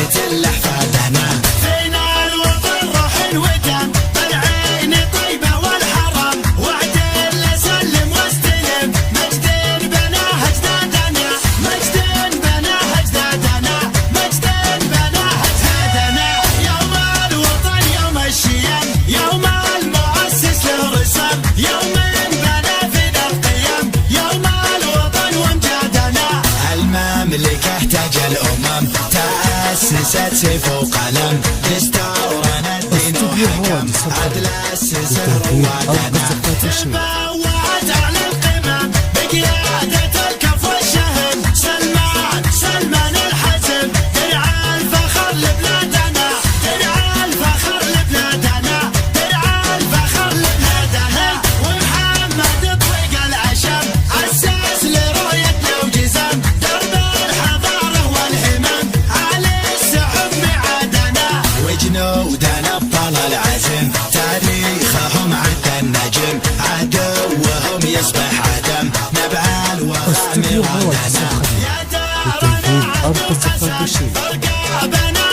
قتل أحفادنا. فينا الوطن روح ودم، بالعين طيبة والحرم، وعدل سلم واستلم، مجد بناه أجدادنا، مجد بناه أجدادنا، مجد بناه أجدادنا. يوم الوطن يوم الشيم، يوم المؤسس له رسم، يوم بنى في ذا القيم، يوم الوطن وامجادنا. المملكة تاج الأمم، تأسست سيف وقلم، دستورنا الدين وحكم، عدل السر روادنا. تبوأت أعلى القمم بقيادة الكف والشهم، سلمان سلمان الحزم، درع الفخر لبلادنا، درع الفخر لبلادنا، درع الفخر لبلادنا. ومحمد طريق العشم، أسس لرؤيتنا وجزم، درب الحضارة والهمم، على السحب معادنا. وجنودنا أبطال العزم، تاريخهم عد النجم، عدوهم يصبح عدم، نبع الوطن مرادنا. يا دارنا عدو أسد، فرقابنا